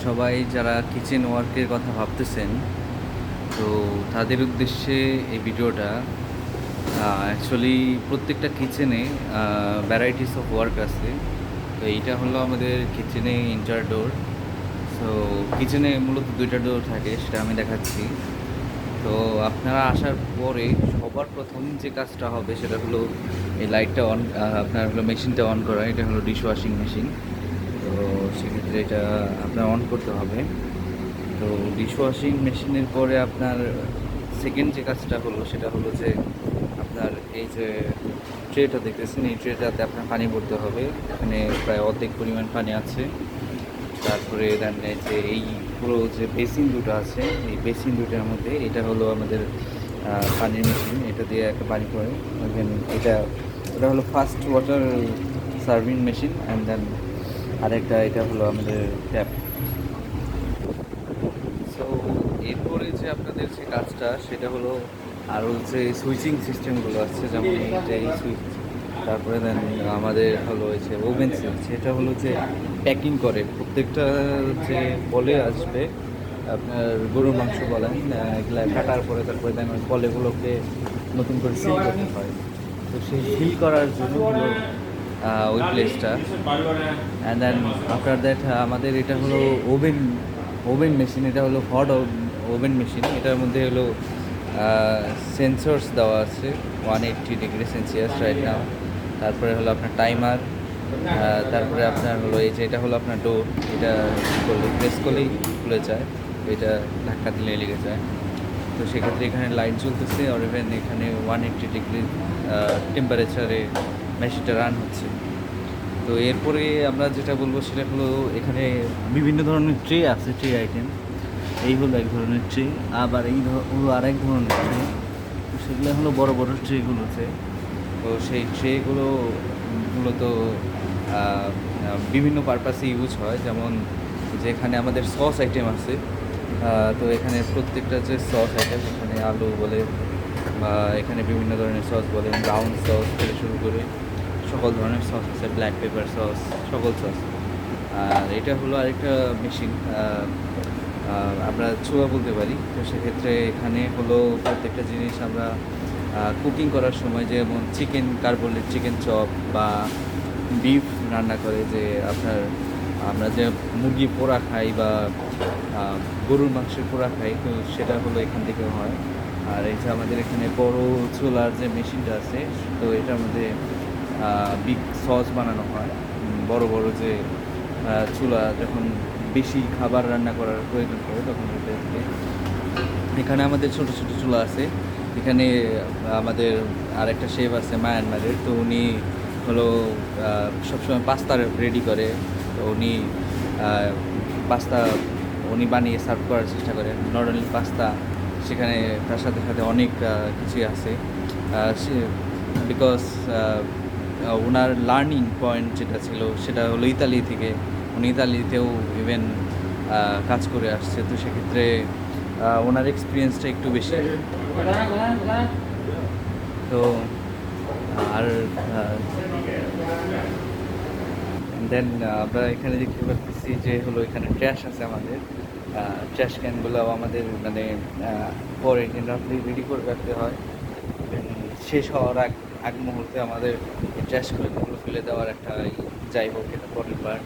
সবাই যারা কিচেন ওয়ার্কের কথা ভাবতেছেন, তো তাদের উদ্দেশ্যে এই ভিডিওটা। অ্যাকচুয়ালি প্রত্যেকটা কিচেনে ভ্যারাইটিস অফ ওয়ার্ক আছে। তো এইটা হলো আমাদের কিচেনে ইন্টার ডোর। সো কিচেনে মূলত দুইটা ডোর থাকে, সেটা আমি দেখাচ্ছি। তো আপনারা আসার পরে সবার প্রথম যে কাজটা হবে সেটা হলো এই লাইটটা অন, আপনার হলো মেশিনটা অন করা। এটা হলো ডিশ ওয়াশিং মেশিন। তো সেক্ষেত্রে এটা আপনার অন করতে হবে। তো ডিশওয়াশিং মেশিনের পরে আপনার সেকেন্ড যে কাজটা হলো সেটা হলো যে আপনার এই যে ট্রেটা দেখতেছেন, এই ট্রেটাতে আপনার পানি ভরতে হবে। এখানে প্রায় অর্ধেক পরিমাণ পানি আছে। তারপরে দেন এই যে এই পুরো যে বেসিন দুটো আছে, এই বেসিন দুটোর মধ্যে এটা হলো আমাদের পানির মেশিন। এটা দিয়ে একটা পানি পড়ে। দেন এটা হলো first water serving machine. And then আরেকটা এটা হলো আমাদের ট্যাপ। সো এরপরে যে আপনাদের যে কাজটা সেটা হলো আরও যে সুইচিং সিস্টেমগুলো আছে, যেমন এইটা এই সুইচ। তারপরে দেন আমাদের হলো এই যে ওভেন সুইচ, এটা হলো যে প্যাকিং করে প্রত্যেকটা যে বলে আসবে আপনার গরুর মাংস বলেন, এগুলা কাটার পরে তারপরে দেন ওই বলেগুলোকে নতুন করে সিল করতে হয়। তো সেই সিল করার জন্য হলো ওই প্লেসটা। অ্যান্ড দেন আফটার দ্যাট আমাদের এটা হলো ওভেন ওভেন মেশিন। এটা হলো হট ওভেন মেশিন। এটার মধ্যে হলো সেন্সরস দেওয়া আছে 180 ডিগ্রি সেলসিয়াস রাইট নাও। তারপরে হলো আপনার টাইমার। তারপরে আপনার হলো এই যে এটা হলো আপনার ডোর। এটা করলে প্রেস করলেই খুলে যায়, এটা ধাক্কা দিলে লেগে যায়। তো সেক্ষেত্রে এখানে লাইট জ্বলতেছে, আর ইভেন এখানে 180 ডিগ্রি টেম্পারেচারে মেশিনটা রান হচ্ছে। তো এরপরে আমরা যেটা বলবো সেটা হলো এখানে বিভিন্ন ধরনের ট্রে আছে, ট্রে আইটেম। এই হলো এক ধরনের ট্রে, আবার এই হলো আরেক ধরনের ট্রে। তো সেগুলো হলো বড় বড় ট্রেগুলোতে। তো সেই ট্রেগুলো মূলত বিভিন্ন পারপাসে ইউজ হয়। যেমন যেখানে আমাদের সস আইটেম আছে, তো এখানে প্রত্যেকটা যে সস আইটেম, এখানে আলু বলে বা এখানে বিভিন্ন ধরনের সস বলে, ব্রাউন সস থেকে শুরু করে সকল ধরনের সস আছে, ব্ল্যাক পেপার সস, সকল সস। আর এটা হলো আরেকটা মেশিন, আমরা ছোঁয়া বলতে পারি। তো সেক্ষেত্রে এখানে হলো প্রত্যেকটা জিনিস আমরা কুকিং করার সময়, যেমন চিকেন কার্বলেট, চিকেন চপ বা বিফ রান্না করে, যে আপনার আমরা যে মুরগি পোড়া খাই বা গরুর মাংসের পোড়া খাই, তো সেটা হলো এখান থেকে হয়। আর এই যে আমাদের এখানে বড় চুলার যে মেশিনটা আছে, তো এটার মধ্যে বিগ সস বানানো হয়। বড় বড় যে চুলা যখন বেশি খাবার রান্না করার প্রয়োজন পড়ে তখন এটা থেকে। এখানে আমাদের ছোট ছোট চুলা আছে। এখানে আমাদের আরেকটা শেফ আছে মায়ানমারের, তো উনি হলো সবসময় পাস্তা রেডি করে। তো উনি পাস্তা উনি বানিয়ে সার্ভ করার চেষ্টা করেন। নট অনলি পাস্তা, সেখানে তার সাথে সাথে অনেক কিছুই আছে। বিকজ ওনার লার্নিং পয়েন্ট যেটা ছিল সেটা হলো ইতালি থেকে। উনি ইতালিতেও ইভেন কাজ করে আসছে। তো সেক্ষেত্রে ওনার এক্সপিরিয়েন্সটা একটু বেশি। তো আর দেন আমরা এখানে দেখতে পাচ্ছি যে হলো এখানে ট্র্যাশ আছে আমাদের। ট্র্যাশ ক্যানগুলো আমাদের মানে পরে রাত্রি রেডি করে রাখতে হয়। শেষ হওয়ার আগ মুহূর্তে আমাদের ট্র্যাশগুলো ফেলে দেওয়ার একটা যাই হোক, এটা পরের পার্ট।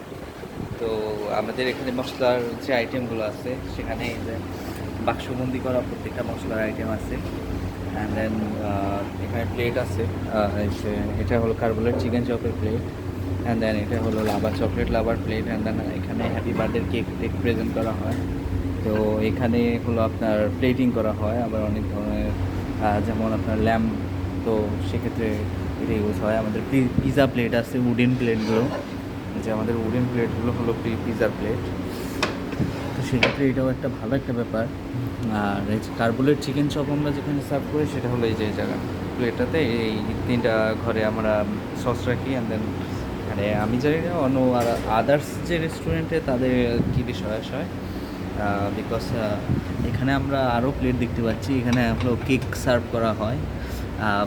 তো আমাদের এখানে মশলার যে আইটেমগুলো আছে সেখানে যে বাক্সবন্দি করা প্রত্যেকটা মশলার আইটেম আছে। অ্যান্ড দেন এখানে প্লেট আছে। এটা হলো কার্বলেট চিকেন চপের প্লেট। অ্যান্ড দেন এটা হলো লাভা চকলেট লাভার প্লেট। অ্যান্ড দেন এখানে হ্যাপি বার্থডে কেক প্রেজেন্ট করা হয়। তো এখানে হলো আপনার প্লেটিং করা হয় আবার অনেক ধরনের, যেমন আপনার ল্যাম্প। তো সেক্ষেত্রে এটা ইউজ হয়। আমাদের পিজা প্লেট আছে, উডেন প্লেটগুলো, যে আমাদের উডেন প্লেটগুলো হলো পিজার প্লেট। তো সেক্ষেত্রে এটাও একটা ভালো একটা ব্যাপার। আর এই যে কার্বলেট চিকেন চপ আমরা যেখানে সার্ভ করি সেটা হলো এই যে জায়গা প্লেটটাতে এই তিনটা ঘরে আমরা সস রাখি। অ্যান্ড দেন এখানে আমি জানি না অন্য আর আদার্স যে রেস্টুরেন্টে তাদের কী বিষয় হয়, বিকজ এখানে আমরা আরও প্লেট দেখতে পাচ্ছি। এখানে হলো কেক সার্ভ করা হয়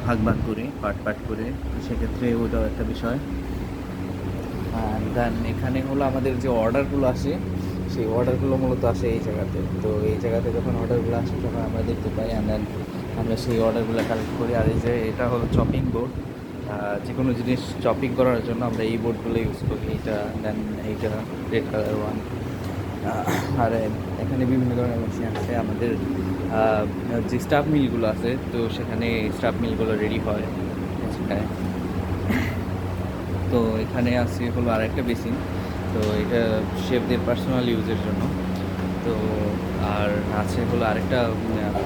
ভাগ ভাগ করে, পাট করে। সেক্ষেত্রে ওইটাও একটা বিষয়। দেন এখানে হলো আমাদের যে অর্ডারগুলো আসে সেই অর্ডারগুলো মূলত আসে এই জায়গাতে। তো এই জায়গাতে যখন অর্ডারগুলো আসে তখন আমরা দেখতে পাই, অ্যান্ড দেন আমরা সেই অর্ডারগুলো কালেক্ট করি। আর এই যে এটা হলো চপিং বোর্ড, যে কোনো জিনিস চপিং করার জন্য আমরা এই বোর্ডগুলো ইউজ করি। এইটা দেন এইটা রেড কালার ওয়ান। আর এখানে বিভিন্ন ধরনের মেশিন আছে আমাদের। যে স্টাফ মিলগুলো আছে, তো সেখানে স্টাফ মিলগুলো রেডি হয় সেখানে। তো এখানে আছে হলো আরেকটা বেসিন, তো এটা শেফদের পার্সোনাল ইউজের জন্য। তো আর আছে হলো আরেকটা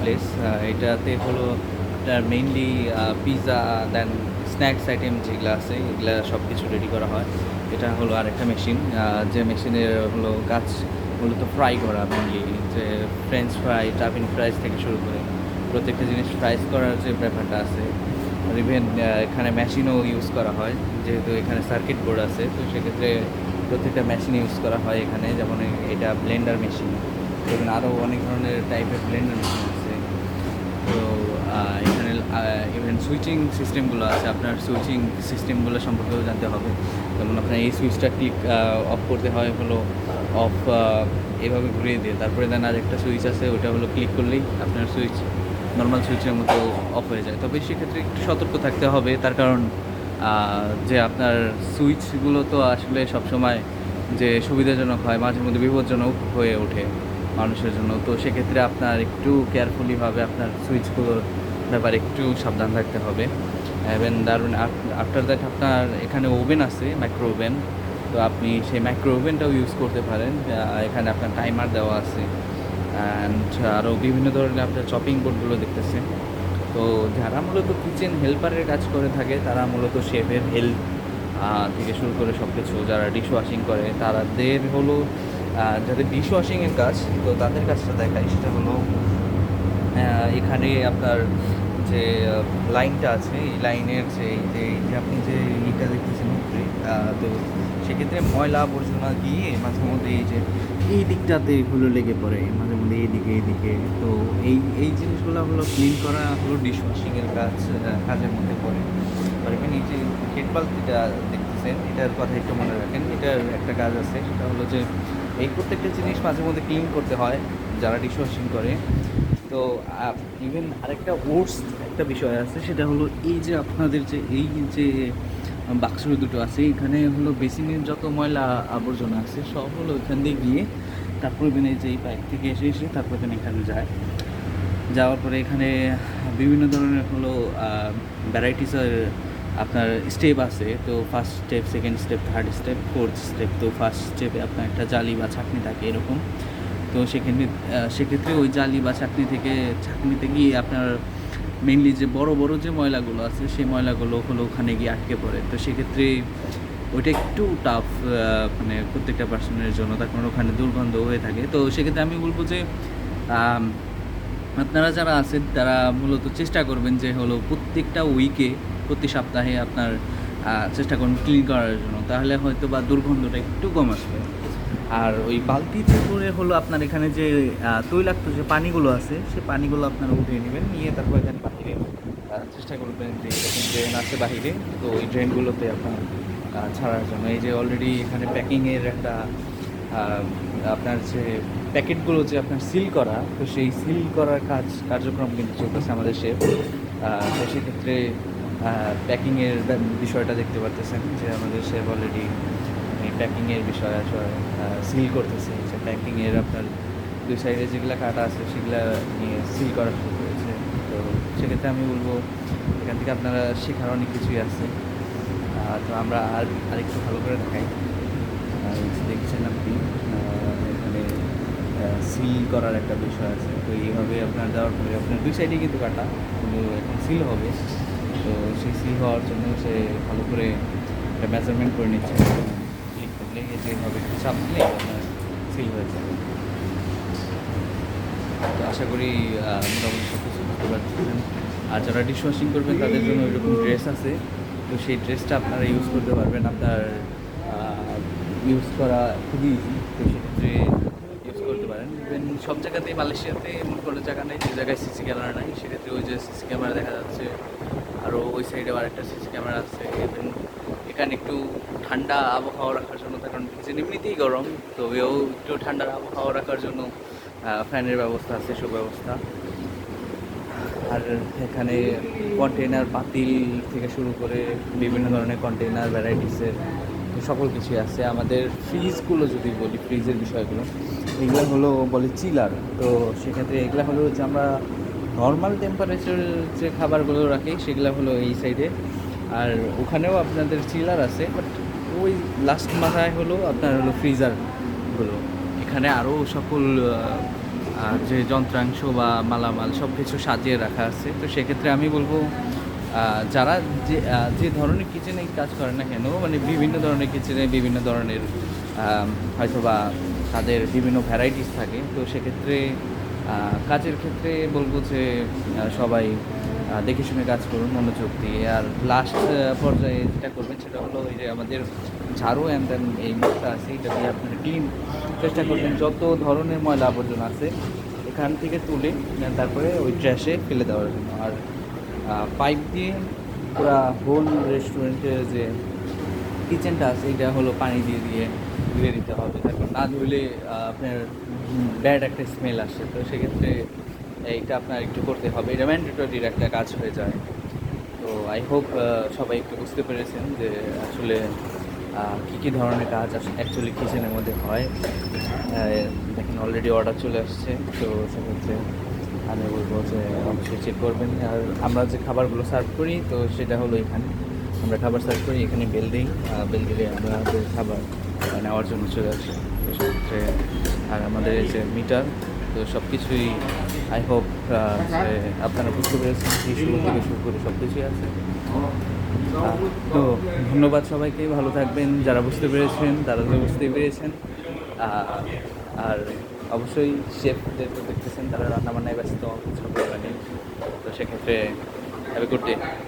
প্লেস, এটাতে হলো আপনার মেইনলি পিৎজা দেন স্ন্যাক্স আইটেম যেগুলো আছে এগুলো সব কিছু রেডি করা হয়। এটা হলো আরেকটা মেশিন, যে মেশিনের হলো কাজ মূলত ফ্রাই করা, মেনলি যে ফ্রেঞ্চ ফ্রাই, টাফিন ফ্রাইস থেকে শুরু করে প্রত্যেকটা জিনিস ফ্রাইস করার যে ব্যাপারটা আছে। ইভেন এখানে মেশিনও ইউজ করা হয়, যেহেতু এখানে সার্কিট বোর্ড আছে, তো সেক্ষেত্রে প্রত্যেকটা মেশিন ইউজ করা হয় এখানে। যেমন এটা ব্লেন্ডার মেশিন, এবং আরও অনেক ধরনের টাইপের ব্লেন্ডার মেশিন আছে। তো এখানে ইভেন সুইচিং সিস্টেমগুলো আছে, আপনার সুইচিং সিস্টেমগুলো সম্পর্কেও জানতে হবে। যেমন আপনার এই সুইচটা ক্লিক অফ করতে হয় হলো অফ এভাবে ঘুরিয়ে দিয়ে, তারপরে দেন আরেকটা সুইচ আছে, ওটা হলো ক্লিক করলেই আপনার সুইচ নর্মাল সুইচের মতো অফ হয়ে যায়। তবে সেক্ষেত্রে একটু সতর্ক থাকতে হবে, তার কারণ যে আপনার সুইচগুলো তো আসলে সবসময় যে সুবিধাজনক হয়, মাঝে মধ্যে বিপজ্জনক হয়ে ওঠে মানুষের জন্য। তো সেক্ষেত্রে আপনার একটু কেয়ারফুলিভাবে আপনার সুইচগুলোর ব্যাপারে একটু সাবধান থাকতে হবে। এবং দারুণ আফটার দ্যাট আপনার এখানে ওভেন আছে, মাইক্রো ওভেন। তো আপনি সেই মাইক্রো ওভেনটাও ইউজ করতে পারেন। এখানে আপনার টাইমার দেওয়া আছে, অ্যান্ড আরও বিভিন্ন ধরনের আপনার চপিং বোর্ডগুলো দেখতেছেন। তো যারা মূলত কিচেন হেল্পারের কাজ করে থাকে, তারা মূলত শেফের হেল্প থেকে শুরু করে সব কিছু, যারা ডিশ ওয়াশিং করে তাদের হলো যাদের ডিশ ওয়াশিংয়ের কাজ, তো তাদের কাজটা দেখায়। সেটা হলো এখানে আপনার যে লাইনটা আছে, এই লাইনের যে আপনি যে ইটা দেখতেছেন উপরে, তো সেক্ষেত্রে ময়লা আবর্জনা গিয়ে মাঝে মধ্যে এই দিকটাতে হলো লেগে পড়ে, মাঝে মধ্যে এইদিকে। তো এই জিনিসগুলো হলো ক্লিন করা হলো ডিশ ওয়াশিংয়ের কাজের মধ্যে পড়ে। আর এখানে এই যে হেড বাল্ব যেটা দেখতেছেন, এটার কথা একটু মনে রাখেন। এটার একটা কাজ আছে, সেটা হলো যে এই প্রত্যেকটা জিনিস মাঝে মধ্যে ক্লিন করতে হয় যারা ডিশ ওয়াশিং করে। তো ইভেন আরেকটা একটা বিষয় আছে, সেটা হলো এই যে আপনাদের এই যে বাক্স দুটো আছে, এখানে হলো বেসিনের যত ময়লা আবর্জনা আছে সব হলো এখান দিয়ে গিয়ে তারপর এখানে যে এই পাইপ থেকে এসে তারপর এখানে যায়। যাওয়ার পরে এখানে বিভিন্ন ধরনের হলো ভ্যারাইটিসের আপনার স্টেপ আছে। তো first step, second step, third step, fourth step. তো ফার্স্ট স্টেপে আপনার একটা জালি বা ছাঁকনি থাকে এরকম। তো সেক্ষেত্রে ওই জালি বা ছাঁকনিতে গিয়ে আপনার মেনলি যে বড় যে ময়লাগুলো আছে, সেই ময়লাগুলো হলো ওখানে গিয়ে আটকে পড়ে। তো সেক্ষেত্রে ওইটা একটু টাফ, মানে প্রত্যেকটা পার্সনের জন্য, তার কারণ ওখানে দুর্গন্ধ হয়ে থাকে। তো সেক্ষেত্রে আমি বলবো যে আপনারা যারা আছেন তারা মূলত চেষ্টা করবেন যে হলো প্রতি সপ্তাহে আপনার চেষ্টা করুন ক্লিন করার জন্য, তাহলে হয়তো বা দুর্গন্ধটা একটু কম আসবে। আর ওই বালতিতে করে হলো আপনার এখানে যে তৈলাক্ত যে পানিগুলো আছে, সেই পানিগুলো আপনারা উঠিয়ে নেবেন, নিয়ে তারপর এখানে বাহিরে চেষ্টা করবেন যে এরকম ড্রেন আছে বাহিরে, তো ওই ড্রেনগুলোতে আপনার ছাড়ার জন্য। এই যে অলরেডি এখানে প্যাকিংয়ের একটা আপনার যে প্যাকেটগুলো যে আপনার সিল করা, তো সেই সিল করার কার্যক্রম কিন্তু চলতেছে আমাদের শেফ। তো সেক্ষেত্রে প্যাকিংয়ের বিষয়টা দেখতে পারতেছেন যে আমাদের শেফ অলরেডি প্যাকিংয়ের বিষয় আসলে সিল করতেছে। যে প্যাকিংয়ের আপনার দুই সাইডে যেগুলো কাটা আছে সেগুলো নিয়ে সিল করা শুরু করেছে। তো সেক্ষেত্রে আমি বলবো এখান থেকে আপনারা শেখার অনেক কিছুই আছে। তো আমরা আরেকটু ভালো করে দেখাই। দেখছেন আপনি এখানে সিল করার একটা বিষয় আছে। তো এইভাবে আপনার দেওয়ার পরে আপনার দুই সাইডে কিন্তু কাটা, কিন্তু এখন সিল হবে। তো সেই সিল হওয়ার জন্য সে ভালো করে একটা মেজারমেন্ট করে নিচ্ছে। ক্লিক করলে যেভাবে চাপ দিলে আপনার সিল হয়ে যাবে। তো আশা করি মোটামুটি সব কিছু বুঝতে পারছেন। আর যারা ডিশ ওয়াশিং করবেন তাদের জন্য ওইরকম ড্রেস আছে, তো সেই ড্রেসটা আপনারা ইউজ করতে পারবেন। আপনার ইউজ করা খুবই ইজি, তো সেক্ষেত্রে ইউজ করতে পারেন। ইভেন সব জায়গাতেই মালয়েশিয়াতে এমন কোনো জায়গা নেই যে জায়গায় সিসি ক্যামেরা নাই, সেক্ষেত্রে ওই যে সিসি ক্যামেরা দেখা যাচ্ছে। আরও ওই সাইডেও আরেকটা সিসি ক্যামেরা আছে। ইভেন এখানে একটু ঠান্ডা আবহাওয়া রাখার জন্য, তার কারণ কিচেন এমনিতেই গরম, তবেও একটু ঠান্ডার আবহাওয়া রাখার জন্য ফ্যানের ব্যবস্থা আছে, সুব্যবস্থা। আর এখানে কন্টেনার পাতিল থেকে শুরু করে বিভিন্ন ধরনের কন্টেনার ভ্যারাইটিসের সকল কিছুই আছে। আমাদের ফ্রিজগুলো যদি বলি, ফ্রিজের বিষয়গুলো, এগুলো হলো বলে চিলার। তো সেক্ষেত্রে এগুলো হলো যে আমরা নর্মাল টেম্পারেচার যে খাবারগুলো রাখি সেগুলো হলো এই সাইডে, আর ওখানেও আপনাদের চিলার আছে, বাট ওই লাস্ট মাথায় হলো আপনার হলো ফ্রিজারগুলো। এখানে আরও সকল যে যন্ত্রাংশ বা মালামাল সব কিছু সাজিয়ে রাখা আছে। তো সেক্ষেত্রে আমি বলবো যারা যে যে ধরনের কিচেনে কাজ করে না কেন, মানে বিভিন্ন ধরনের কিচেনে বিভিন্ন ধরনের হয়তো বা তাদের বিভিন্ন ভ্যারাইটিস থাকে। তো সেক্ষেত্রে কাজের ক্ষেত্রে বলবো যে সবাই দেখে শুনে কাজ করুন মনোযোগ দিয়ে। আর লাস্ট পর্যায়ে যেটা করবেন সেটা হলো ওই যে আমাদের ঝাড়ু অ্যান্ড দেন এই মুখটা আছে, এটা দিয়ে আপনারা ক্লিন চেষ্টা করবেন। যত ধরনের ময়লা আবর্জনা আছে এখান থেকে তুলে তারপরে ওই ট্র্যাশে ফেলে দেওয়ার জন্য। আর পাইপ দিয়ে পুরা হোল রেস্টুরেন্টের যে কিচেনটা আছে এটা হলো পানি দিয়ে দিয়ে ধুয়ে দিতে হবে, তারপর না ধুলে আপনার ব্যাড একটা স্মেল আসে। তো সেক্ষেত্রে এইটা আপনার একটু করতে হবে, এটা ম্যান্ডেটরির একটা কাজ হয়ে যায়। তো আই হোপ সবাই একটু বুঝতে পেরেছেন যে আসলে কী কী ধরনের কাজ অ্যাকচুয়ালি কিচেনের মধ্যে হয়। দেখেন অলরেডি অর্ডার চলে আসছে। তো সেক্ষেত্রে আমি বলবো যে অবশ্যই চেক করবেন। আর আমরা যে খাবারগুলো সার্ভ করি তো সেটা হলো এখানে আমরা খাবার সার্ভ করি, এখানে বেল দিই, বেল দিলে আমাদের খাবার নেওয়ার জন্য চলে আসে। তো সেক্ষেত্রে আর আমাদের এই যে মিটার, তো সব কিছুই আই হোপ যে আপনারা বুঝতে পেরেছেন, এই শুরু থেকে শুরু করে সব কিছুই আছে। তো ধন্যবাদ সবাইকে, ভালো থাকবেন। যারা বুঝতে পেরেছেন তারা তো বুঝতেই পেরেছেন। আর অবশ্যই শেফদের তো দেখতেছেন তারা রান্নাবান্নায় ব্যস্ত, কিছু বলার নেই। তো সেক্ষেত্রে হ্যাভ এ গুড ডে।